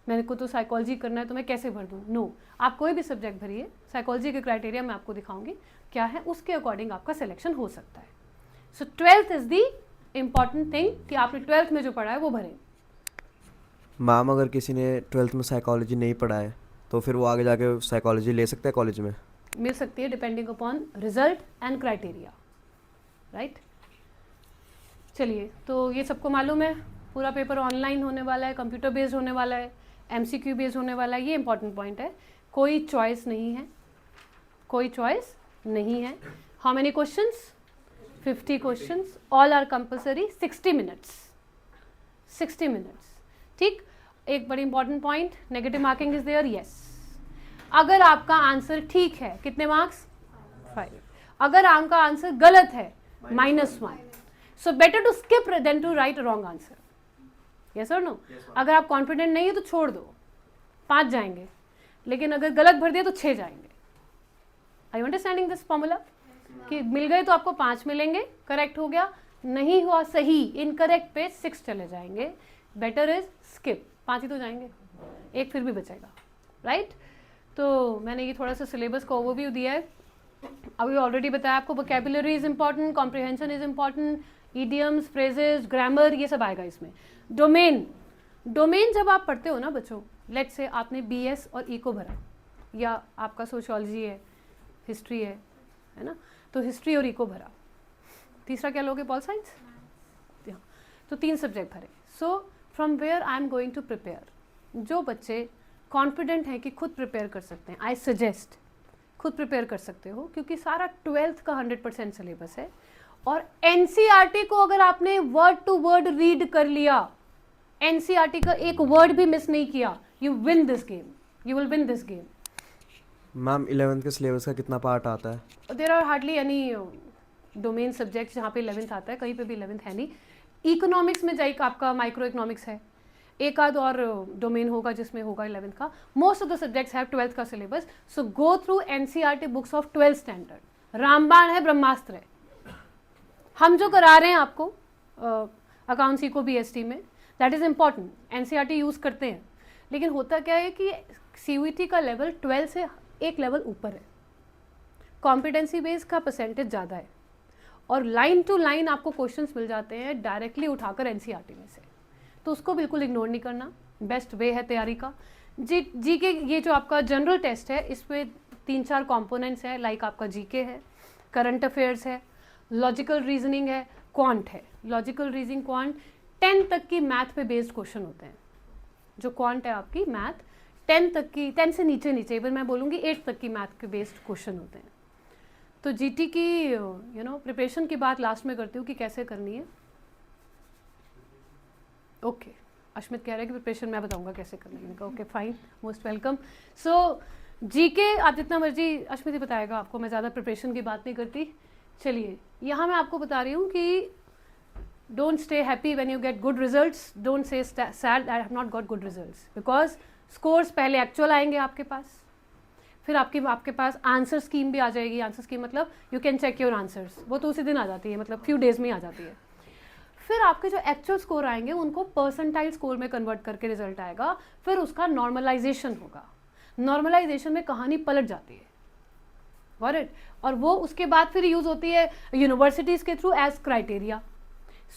मेरे को तो साइकोलॉजी करना है, तो मैं कैसे भर दूं? नो. आप कोई भी सब्जेक्ट भरिए, साइकोलॉजी के क्राइटेरिया मैं आपको दिखाऊंगी क्या है, उसके अकॉर्डिंग आपका सिलेक्शन हो सकता है. सो 12th is the important thing कि आपने 12th में जो पढ़ा है वो भरें. मैम अगर किसी ने 12th में साइकोलॉजी नहीं पढ़ा है तो फिर वो आगे जाके साइकोलॉजी ले सकता है कॉलेज में? मिल सकती है depending upon result and criteria. Right. चलिए, तो ये सबको मालूम है पूरा पेपर ऑनलाइन होने वाला है, कंप्यूटर बेस्ड होने वाला है, एमसीक्यू बेस्ड होने वाला है. ये इंपॉर्टेंट पॉइंट है. कोई चॉइस नहीं है, कोई चॉइस नहीं है. How many questions? 50 questions. All are compulsory. 60 minutes. 60 minutes. ठीक. एक बड़ी important point, negative marking is there. Yes. अगर आपका आंसर ठीक है, कितने मार्क्स? 5. अगर आपका आंसर गलत है, -1. So better to skip then to write wrong answer. Yes और नो? अगर आप कॉन्फिडेंट नहीं है तो छोड़ दो, 5 जाएंगे, लेकिन अगर गलत भर दिया तो 6 जाएंगे. आई अंडरस्टैंडिंग दिस फॉर्मूला कि मिल गए तो आपको 5 मिलेंगे, करेक्ट हो गया, नहीं हुआ सही, इनकरेक्ट पे 6 चले जाएंगे. Better is skip. 5 ही तो जाएंगे, एक फिर भी बचेगा. राइट. तो मैंने ये थोड़ा सा सिलेबस का ओवरव्यू दिया है. अभी ऑलरेडी बताया आपको, vocabulary is important, comprehension is important, idioms, phrases, grammar, ये सब आएगा इसमें. डोमेन, डोमेन जब आप पढ़ते हो ना बच्चों, लेट्स से आपने बीएस और इको भरा, या आपका सोशियोलॉजी है, हिस्ट्री है ना, तो हिस्ट्री और इको भरा. तीसरा क्या लोगे? Pol science. तो 3 सब्जेक्ट भरे. So from where I am going to prepare. जो बच्चे कॉन्फिडेंट हैं कि खुद प्रिपेयर कर सकते हैं, आई सजेस्ट खुद प्रिपेयर कर सकते हो, क्योंकि सारा 12th का 100% सिलेबस है. और एनसीईआरटी को अगर आपने वर्ड टू वर्ड रीड कर लिया, एनसीईआरटी का एक वर्ड भी मिस नहीं किया, you win this game, you will win this game. Ma'am 11th के सिलेबस का कितना पार्ट आता है? There are hardly any domain subjects जहाँ पे 11th आता है, कहीं पे भी 11th है नहीं. इकोनॉमिक्स में जाइए, आपका माइक्रो इकोनॉमिक्स है, एक आध और डोमेन होगा जिसमें होगा 11th का. Most of the subjects have 12th का syllabus. So go through NCERT books of 12th standard. रामबाण है, ब्रह्मास्त्र है. हम जो करा रहे हैं आपको अकाउंट्स को बीएसटी में, that is important, NCERT use करते हैं. लेकिन होता क्या है कि सीयूईटी का लेवल 12 से एक लेवल ऊपर है, कॉम्पिटेंसी बेस का परसेंटेज ज़्यादा है, और लाइन टू लाइन आपको क्वेश्चंस मिल जाते हैं डायरेक्टली उठाकर एनसीईआरटी में से. तो उसको बिल्कुल इग्नोर नहीं करना, बेस्ट वे है तैयारी का. जी के ये जो आपका जनरल टेस्ट है, इसमें 3-4 कंपोनेंट्स है, लाइक आपका जीके है, करंट अफेयर्स है, लॉजिकल रीजनिंग है, क्वांट है. लॉजिकल रीजनिंग, क्वांट 10 तक की मैथ पे बेस्ड क्वेश्चन होते हैं. जो क्वांट है आपकी मैथ 10 तक की, 10 से नीचे नीचे, इवन मैं बोलूँगी 8 तक की मैथ के बेस्ड क्वेश्चन होते हैं. तो जीटी की प्रिपरेशन की बात लास्ट में करती हूँ कि कैसे करनी है. ओके, अश्मित कह रहे हैं कि प्रिपरेशन मैं बताऊंगा कैसे करना है. Okay fine, most welcome. So GK आप जितना मर्जी, अश्मित ही बताएगा आपको, मैं ज़्यादा प्रिपरेशन की बात नहीं करती. चलिए, यहाँ मैं आपको बता रही हूँ कि don't stay happy when you get good results, don't say sad that I have not got good results, because scores पहले एक्चुअल आएंगे आपके पास, फिर आपके पास आंसर स्कीम भी आ जाएगी. आंसर स्कीम मतलब you can check your answers, वो तो उसी दिन आ जाती है, मतलब फ्यू डेज में आ जाती है. फिर आपके जो एक्चुअल स्कोर आएंगे उनको परसेंटाइल स्कोर में कन्वर्ट करके रिजल्ट आएगा. फिर उसका नॉर्मलाइजेशन होगा, नॉर्मलाइजेशन में कहानी पलट जाती है. Got it? और वो उसके बाद फिर यूज़ होती है यूनिवर्सिटीज़ के थ्रू एज क्राइटेरिया.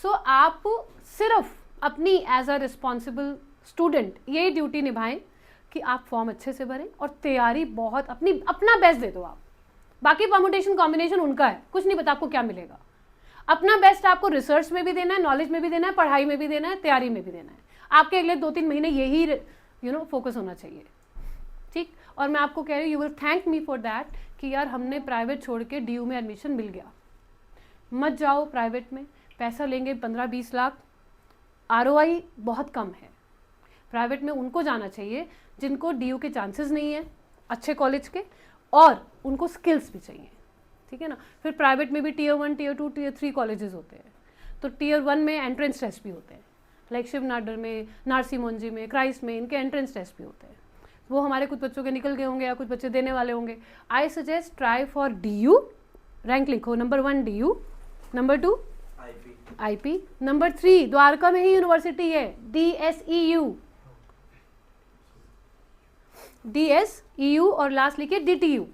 सो आप सिर्फ अपनी एज अ रिस्पॉन्सिबल स्टूडेंट यही ड्यूटी निभाएं कि आप फॉर्म अच्छे से भरें और तैयारी बहुत अपना बेस्ट दे दो आप. बाकी परमुटेशन कॉम्बिनेशन उनका है, कुछ नहीं पता आपको क्या मिलेगा. अपना बेस्ट आपको रिसर्च में भी देना है, नॉलेज में भी देना है, पढ़ाई में भी देना है, तैयारी में भी देना है। आपके अगले 2-3 महीने यही फोकस होना चाहिए, ठीक। और मैं आपको कह रही हूँ, you will thank me for that कि यार हमने प्राइवेट छोड़ के DU में एडमिशन मिल गया। मत जाओ प्राइवेट में, पैसा लेंगे 15-20 लाख, ROI बहुत कम है। प्राइवेट में उनको जाना चाहिए जिनको DU के चांसेस नहीं है अच्छे कॉलेज के, और उनको स्किल्स भी चाहिए, ठीक है ना। फिर प्राइवेट में भी Tier 1, Tier 2, Tier 3 कॉलेजेस होते हैं, तो Tier 1 में एंट्रेंस टेस्ट भी होते हैं, लाइक शिव नाडर में, नारसी मोंजी में, क्राइस्ट में, इनके एंट्रेंस टेस्ट भी होते हैं। वो हमारे कुछ बच्चों के निकल गए होंगे या कुछ बच्चे देने वाले होंगे। I suggest try for DU, rank लिखो, number 1 DU, number 2 IP, number 3 Dwarka में ही यूनिवर्सिटी है, DSEU, और लास्ट लिखिए DTU।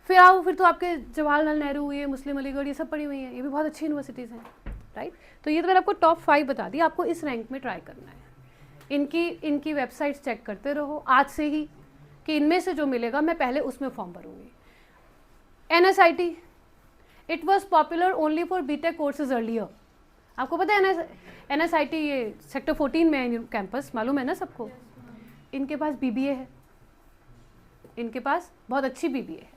फिर आओ, फिर तो आपके जवाहरलाल नेहरू, ये मुस्लिम अलीगढ़, ये सब पढ़ी हुई हैं, ये भी बहुत अच्छी यूनिवर्सिटीज़ हैं, राइट। तो ये तो मैंने आपको टॉप 5 बता दी, आपको इस रैंक में ट्राई करना है। इनकी वेबसाइट्स चेक करते रहो आज से ही कि इनमें से जो मिलेगा मैं पहले उसमें फॉर्म भरूंगी। NSIT, it was popular only for BTech courses earlier. आपको पता है NSIT ये सेक्टर 14 में है कैंपस, मालूम है ना सबको। इनके पास BBA है, इनके पास बहुत अच्छी BBA है,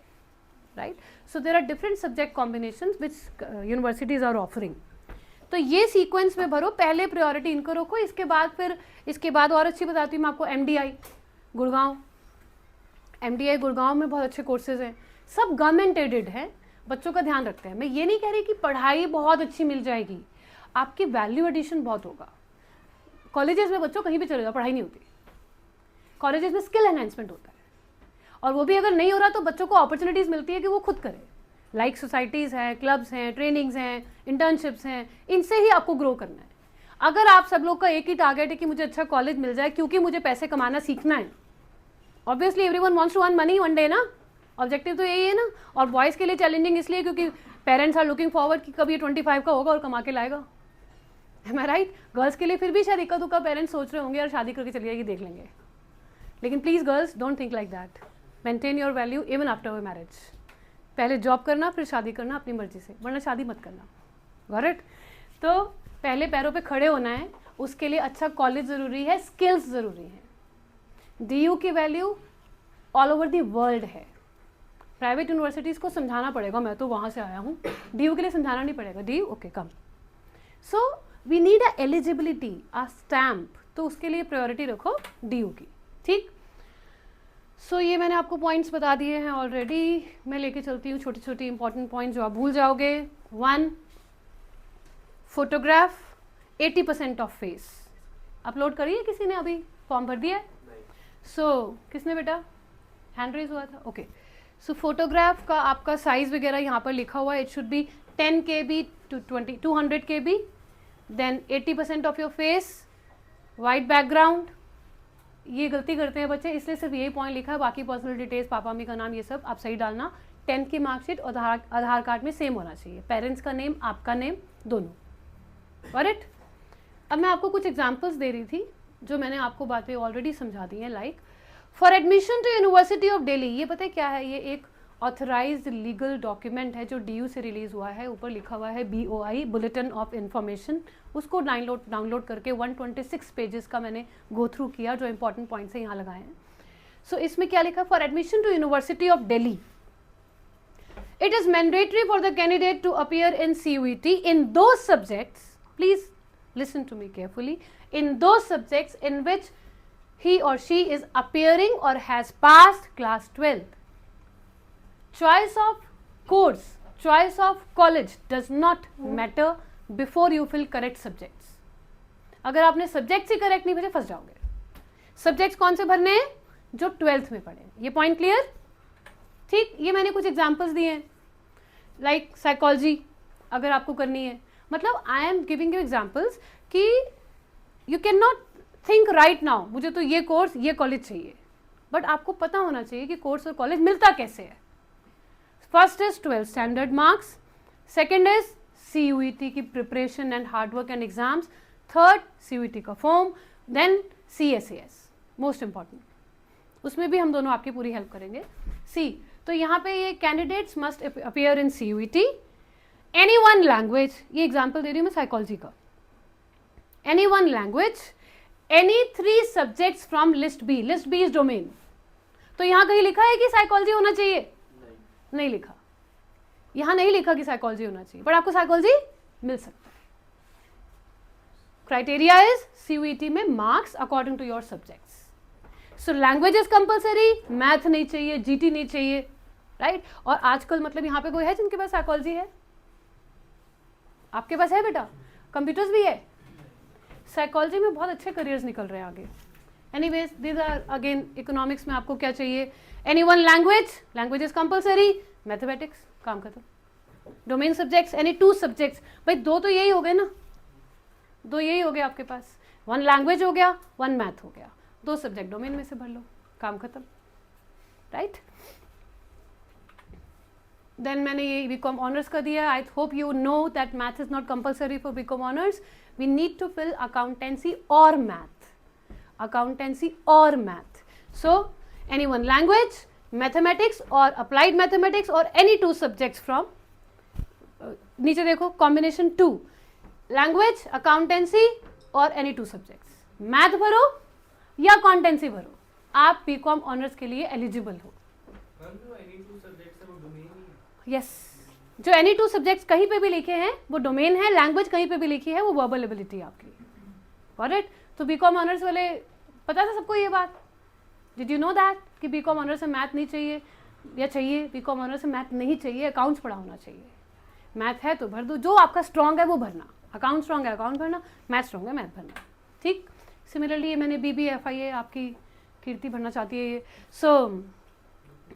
right. So there are different subject combinations which universities are offering. तो ये सीक्वेंस में भरो, पहले प्रायोरिटी इनको रखो, इसके बाद और अच्छी बताती हूँ मैं आपको, MDI गुड़गांव में बहुत अच्छे कोर्सेज हैं, सब गवर्नमेंट एडेड हैं, बच्चों का ध्यान रखते हैं। मैं ये नहीं कह रही कि पढ़ाई बहुत अच्छी मिल जाएगी, आपकी वैल्यू एडिशन बहुत होगा। कॉलेजेस में बच्चों कहीं भी चले जाओ, पढ़ाई नहीं होती, कॉलेजेस में स्किल एनहांसमेंट होता है, और वो भी अगर नहीं हो रहा तो बच्चों को अपॉर्चुनिटीज़ मिलती है कि वो खुद करें, लाइक सोसाइटीज़ हैं, क्लब्स हैं, ट्रेनिंग्स हैं, इंटर्नशिप्स हैं, इनसे ही आपको ग्रो करना है। अगर आप सब लोग का एक ही टारगेट है कि मुझे अच्छा कॉलेज मिल जाए क्योंकि मुझे पैसे कमाना सीखना है, obviously everyone wants to earn money one day ना, ऑब्जेक्टिव तो यही है ना। और बॉयज़ के लिए चैलेंजिंग इसलिए क्योंकि पेरेंट्स आर लुकिंग फॉरवर्ड कि कभी 25 का होगा और कमा के लाएगा, एम आई राइट। गर्ल्स के लिए फिर भी शायद इक्का दुक्का पेरेंट्स सोच रहे होंगे यार शादी करके चली जाएगी, देख लेंगे, लेकिन please girls don't think like that, maintain your value even after your marriage. पहले जॉब करना, फिर शादी करना अपनी मर्जी से, वरना शादी मत करना, गॉट इट। तो पहले पैरों पे खड़े होना है, उसके लिए अच्छा कॉलेज ज़रूरी है, स्किल्स ज़रूरी है। DU की value all over the world है। प्राइवेट यूनिवर्सिटीज़ को समझाना पड़ेगा, मैं तो वहाँ से आया हूँ, DU के लिए समझाना नहीं पड़ेगा, DU okay come. So we need a eligibility, a stamp, तो उसके लिए प्रायोरिटी रखो DU की, ठीक। सो ये मैंने आपको पॉइंट्स बता दिए हैं ऑलरेडी। मैं लेके चलती हूँ छोटी छोटी इंपॉर्टेंट पॉइंट जो आप भूल जाओगे। 1, फोटोग्राफ 80% ऑफ फेस। अपलोड करिए किसी ने, अभी फॉर्म भर दिया है? सो किसने बेटा, हैंड रेज हुआ था, ओके। सो फोटोग्राफ का आपका साइज वगैरह यहाँ पर लिखा हुआ है, it should be 10 KB to 200 KB, then 80% of your face, white background. ये गलती करते हैं बच्चे, इसलिए सिर्फ यही पॉइंट लिखा है, बाकी पर्सनल डिटेल्स, पापा मम्मी का नाम, ये सब आप सही डालना। 10th की मार्कशीट और आधार कार्ड में सेम होना चाहिए, पेरेंट्स का नेम, आपका नेम, दोनों, करेक्ट। अब मैं आपको कुछ एग्जांपल्स दे रही थी जो मैंने आपको बातें ऑलरेडी समझा दी हैं, like for admission to university of Delhi. ये पता है क्या है, ये एक ऑथराइज्ड लीगल डॉक्यूमेंट है जो DU से रिलीज हुआ है, ऊपर लिखा हुआ है BOI, बुलेटिन ऑफ इंफॉर्मेशन। उसको डाउनलोड करके 126 पेजेस का मैंने गो थ्रू किया, जो इंपॉर्टेंट पॉइंट्स हैं यहाँ लगाए हैं। सो इसमें क्या लिखा, for admission to university of Delhi it is mandatory for the candidate to appear in CUET in those subjects, please listen to me carefully, in those subjects in which he or she is appearing or has passed class 12th. Choice of course, choice of college does not matter before you fill correct subjects. अगर आपने subjects ही correct नहीं भेजे फंस जाओगे। Subjects कौन से भरने हैं, जो 12th में पढ़े, ये पॉइंट क्लियर, ठीक। ये मैंने कुछ एग्जांपल्स दिए हैं, लाइक साइकोलॉजी अगर आपको करनी है, मतलब I am giving you examples कि you can not think right now मुझे तो ये कोर्स ये कॉलेज चाहिए, बट आपको पता होना चाहिए कि कोर्स और कॉलेज मिलता कैसे है। First is 12th standard marks, second is CUET की preparation and hard work and exams, third CUET का form, then CSAS most important, उसमें भी हम दोनों आपकी पूरी हेल्प करेंगे। तो यहाँ पे ये candidates must appear in CUET, any one language, ये एग्जाम्पल दे रही हूँ मैं साइकोलॉजी का, any one language, any 3 subjects from list B is domain. तो यहाँ कहीं लिखा है कि साइकोलॉजी होना चाहिए? नहीं लिखा, यहाँ नहीं लिखा कि साइकोलॉजी होना चाहिए, पर आपको साइकोलॉजी मिल सकता है। क्राइटेरिया इज CUET में marks according to your subjects. So language is compulsory, math नहीं चाहिए, GT नहीं चाहिए, राइट? और आजकल मतलब यहाँ पे कोई है जिनके पास साइकोलॉजी है? आपके पास है बेटा? कंप्यूटर्स भी है। साइकोलॉजी में बहुत अच्छे करियर्स निकल रहे हैं आगे। Anyways this are again, economics में आपको क्या चाहिए? Any one language is compulsory, mathematics, काम खत्म। डोमेन सब्जेक्ट्स, एनी 2 सब्जेक्ट्स, भाई 2 तो यही हो गए ना, 2 यही हो गए आपके पास, 1 लैंग्वेज हो गया, 1 मैथ हो गया, 2 सब्जेक्ट डोमेन में से भर लो, काम खत्म, राइट? देन मैंने ये बीकॉम ऑनर्स का दिया। I hope you know that math is not compulsory for BCom honours. We need to fill accountancy और मैथ, अकाउंटेंसी और math. So any one language, mathematics और अप्लाइड मैथमेटिक्स और any 2 subjects from, नीचे देखो combination 2, language, accountancy और any 2 subjects. Math भरो या accountancy भरो, आप बीकॉम ऑनर्स के लिए एलिजिबल हो। मैम जो एनी 2 सब्जेक्ट्स है वो डोमेन ही है? यस, जो एनी 2 सब्जेक्ट्स कहीं पे भी लिखे हैं वो डोमेन है, लैंग्वेज कहीं पे भी लिखी है वो वर्बल एबिलिटी आपकी, गॉट इट? तो बीकॉम ऑनर्स वाले, पता था सबको ये बात? डिड यू नो दैट कि बीकॉम ऑनर्स से मैथ नहीं चाहिए या चाहिए? बीकॉम ऑनर्स से मैथ नहीं चाहिए, अकाउंट्स पढ़ा होना चाहिए। मैथ है तो भर दो, जो आपका स्ट्रॉन्ग है वो भरना, अकाउंट स्ट्रॉन्ग है अकाउंट भरना, मैथ स्ट्रॉन्ग है मैथ भरना, ठीक? सिमिलरली ये मैंने BBFIA, आपकी कीर्ति भरना चाहती है ये। So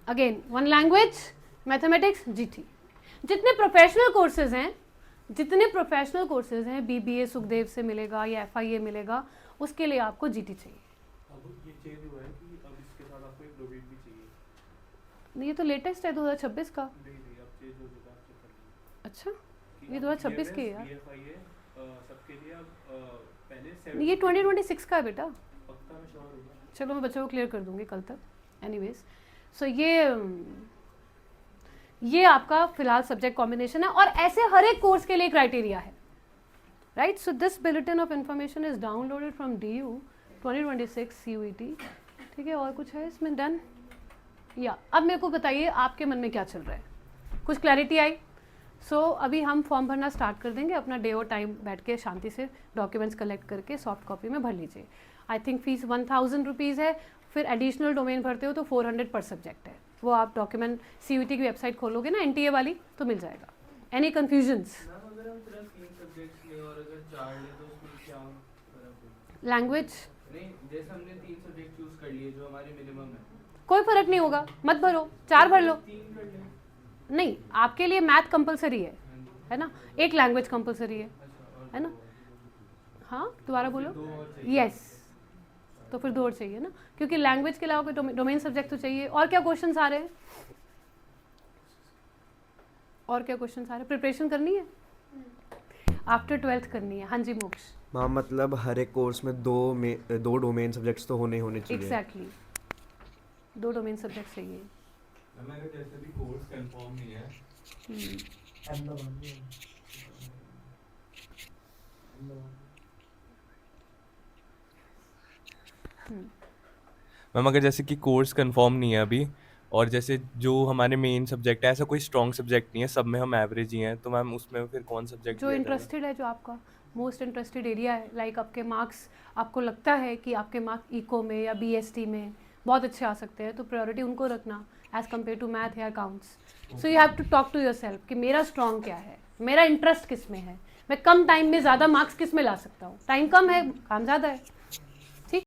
again 1 language, mathematics, GT। जितने प्रोफेशनल कोर्सेज हैं, BBA सुखदेव से मिलेगा या FIA मिलेगा, उसके लिए आपको GT चाहिए। अब ये चेंज हुआ है कि अब इसके साथ आपको एक डोमेन भी चाहिए। नहीं, ये तो लेटेस्ट है 2026 का। नहीं अब चेंज हो चुका है। अच्छा, ये 2026 की है यार। BFIA सबके लिए अब पहले ये 2026 का है बेटा। पक्का मैं श्योर हूँ। चलो मैं बच्चों को क्लियर कर दूंगी कल तक। एनीवेज, सो ये आपका फिलहाल सब्जेक्ट कॉम्बिनेशन है और ऐसे हर एक कोर्स के लिए क्राइटेरिया है, right? So this bulletin of information is downloaded from DU 2026 CUET, ठीक है? और कुछ है इसमें? डन। या अब मेरे को बताइए आपके मन में क्या चल रहा है, कुछ क्लैरिटी आई? सो अभी हम फॉर्म भरना स्टार्ट कर देंगे, अपना डे और टाइम बैठ के शांति से डॉक्यूमेंट्स कलेक्ट करके सॉफ्ट कॉपी में भर लीजिए। आई थिंक फीस 1000 रुपीज़ है, फिर एडिशनल डोमेन भरते हो तो 400 पर सब्जेक्ट है। वो आप डॉक्यूमेंट CUET की वेबसाइट खोलोगे ना, NTA वाली, तो मिल जाएगा। Any confusions? मैम अगर हम सिर्फ 3 सब्जेक्ट्स लें और अगर 4 लें तो उसमें क्या फर्क होगा? लैंग्वेज? नहीं, जैसे हमने 3 सब्जेक्ट चूज कर लिए जो हमारे मिनिमम है, कोई फर्क नहीं होगा, मत भरो, 4 भर लो। 3 कर लें। नहीं, आपके लिए मैथ कंपलसरी है ना? एक लैंग्वेज कंपलसरी है अच्छा, है ना? हाँ, दोबारा बोलो। 2 और चाहिए। यस, तो फिर 2 और चाहिए ना, क्योंकि लैंग्वेज के अलावा कोई डोमेन सब्जेक्ट तो चाहिए। और क्या क्वेश्चंस आ रहे हैं? और क्या क्वेश्चंस आ रहे हैं? प्रिपरेशन करनी है, आफ्टर 12th करनी है। हाँ जी मोक्ष। हाँ, मतलब हर एक कोर्स में 2 डोमेन सब्जेक्ट्स तो होने चाहिए। एग्जैक्टली, 2 डोमेन सब्जेक्ट चाहिए। अगर जैसे भी कोर्स कंफर्म नहीं है, मैम अगर जैसे कि कोर्स कंफर्म नहीं है अभी, और जैसे जो हमारे मेन सब्जेक्ट है, ऐसा कोई स्ट्रॉन्ग सब्जेक्ट नहीं है, सब में हम एवरेज ही हैं, तो मैम उसमें फिर कौन सब्जेक्ट जो इंटरेस्टेड है, जो आपका मोस्ट इंटरेस्टेड एरिया है, लाइक आपके मार्क्स, आपको लगता है कि आपके मार्क्स इको में या BST में बहुत अच्छे आ सकते हैं, तो प्रायोरिटी उनको रखना एज कम्पेयर टू मैथ या accounts. So you have to talk to your self कि मेरा स्ट्रॉन्ग क्या है, मेरा इंटरेस्ट किस में है, मैं कम टाइम में ज़्यादा मार्क्स किस में ला सकता हूँ। टाइम कम है, काम ज़्यादा है,